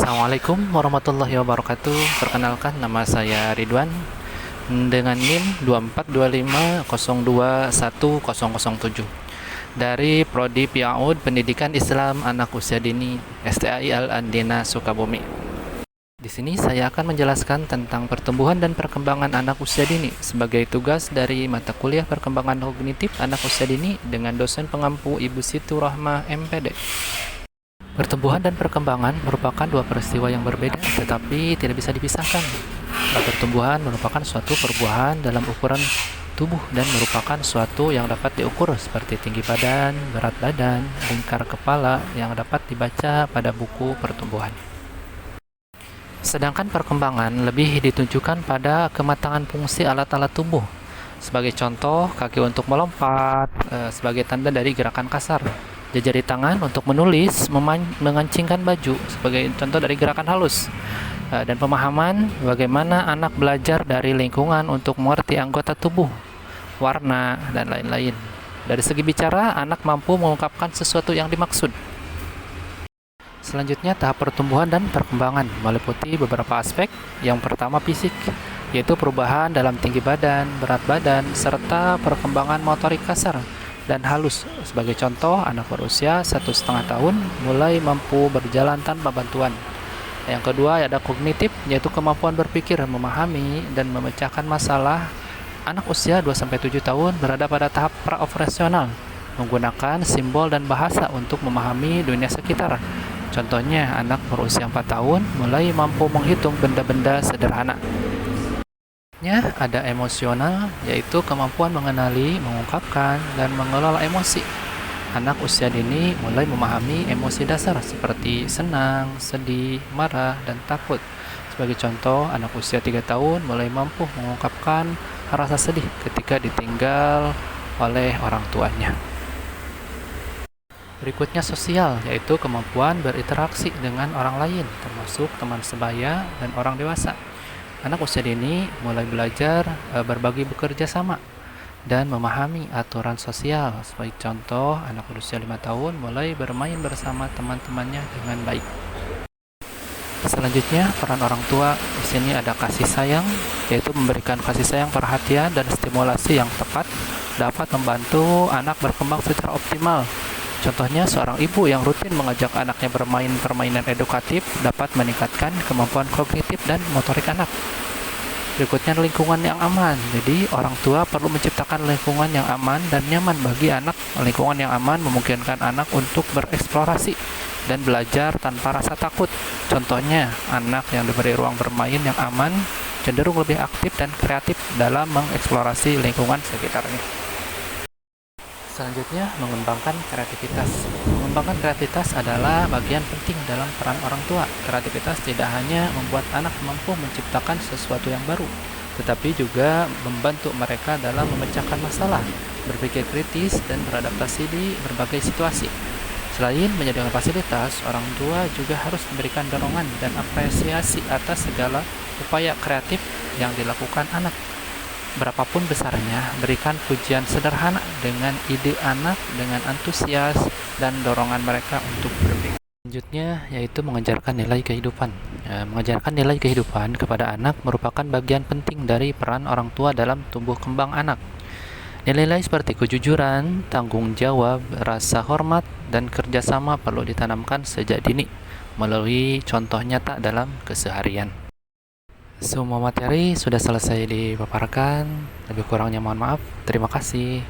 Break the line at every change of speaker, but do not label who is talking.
Assalamualaikum warahmatullahi wabarakatuh. Perkenalkan, nama saya Ridwan dengan NIM 2425021007 dari Prodi Piaud Pendidikan Islam Anak Usia Dini STAI Al-Andina Sukabumi. Di sini saya akan menjelaskan tentang pertumbuhan dan perkembangan anak usia dini sebagai tugas dari mata kuliah perkembangan kognitif anak usia dini dengan dosen pengampu Ibu Situ Rahma MPD. Pertumbuhan dan perkembangan merupakan dua peristiwa yang berbeda tetapi tidak bisa dipisahkan. Pertumbuhan merupakan suatu perubahan dalam ukuran tubuh dan merupakan suatu yang dapat diukur seperti tinggi badan, berat badan, lingkar kepala yang dapat dibaca pada buku pertumbuhan. Sedangkan perkembangan lebih ditunjukkan pada kematangan fungsi alat-alat tubuh. Sebagai contoh, kaki untuk melompat sebagai tanda dari gerakan kasar. Jari tangan untuk menulis, mengancingkan baju sebagai contoh dari gerakan halus. Dan pemahaman bagaimana anak belajar dari lingkungan untuk mengerti anggota tubuh, warna, dan lain-lain. Dari segi bicara, anak mampu mengungkapkan sesuatu yang dimaksud. Selanjutnya, tahap pertumbuhan dan perkembangan meliputi beberapa aspek. Yang pertama, fisik, yaitu perubahan dalam tinggi badan, berat badan, serta perkembangan motorik kasar dan halus. Sebagai contoh, anak berusia 1,5 tahun mulai mampu berjalan tanpa bantuan. Yang kedua, ada kognitif, yaitu kemampuan berpikir, memahami, dan memecahkan masalah. Anak usia 2-7 tahun berada pada tahap praoperasional, menggunakan simbol dan bahasa untuk memahami dunia sekitar. Contohnya, anak berusia 4 tahun mulai mampu menghitung benda-benda sederhana. Ada emosional, yaitu kemampuan mengenali, mengungkapkan, dan mengelola emosi. Anak usia dini mulai memahami emosi dasar seperti senang, sedih, marah, dan takut. Sebagai contoh, anak usia 3 tahun mulai mampu mengungkapkan rasa sedih ketika ditinggal oleh orang tuanya. Berikutnya sosial, yaitu kemampuan berinteraksi dengan orang lain, termasuk teman sebaya dan orang dewasa. Anak usia dini mulai belajar berbagi bekerja sama dan memahami aturan sosial. Sebagai contoh, anak berusia 5 tahun mulai bermain bersama teman-temannya dengan baik. Selanjutnya, peran orang tua. Di sini ada kasih sayang, yaitu memberikan kasih sayang, perhatian, dan stimulasi yang tepat dapat membantu anak berkembang secara optimal. Contohnya, seorang ibu yang rutin mengajak anaknya bermain permainan edukatif dapat meningkatkan kemampuan kognitif dan motorik anak. Berikutnya, lingkungan yang aman. Jadi, orang tua perlu menciptakan lingkungan yang aman dan nyaman bagi anak. Lingkungan yang aman memungkinkan anak untuk bereksplorasi dan belajar tanpa rasa takut. Contohnya, anak yang diberi ruang bermain yang aman cenderung lebih aktif dan kreatif dalam mengeksplorasi lingkungan sekitarnya. Selanjutnya, mengembangkan kreativitas. Mengembangkan kreativitas adalah bagian penting dalam peran orang tua. Kreativitas tidak hanya membuat anak mampu menciptakan sesuatu yang baru, tetapi juga membantu mereka dalam memecahkan masalah, berpikir kritis, dan beradaptasi di berbagai situasi. Selain menyediakan fasilitas, orang tua juga harus memberikan dorongan dan apresiasi atas segala upaya kreatif yang dilakukan anak. Berapapun besarnya, berikan pujian sederhana dengan ide anak dengan antusias dan dorongan mereka untuk berpikir. Selanjutnya, yaitu mengajarkan nilai kehidupan. Mengajarkan nilai kehidupan kepada anak merupakan bagian penting dari peran orang tua dalam tumbuh kembang anak. Nilai-nilai seperti kejujuran, tanggung jawab, rasa hormat, dan kerjasama perlu ditanamkan sejak dini melalui contoh nyata dalam keseharian. Semua materi sudah selesai dipaparkan, lebih kurangnya mohon maaf. Terima kasih.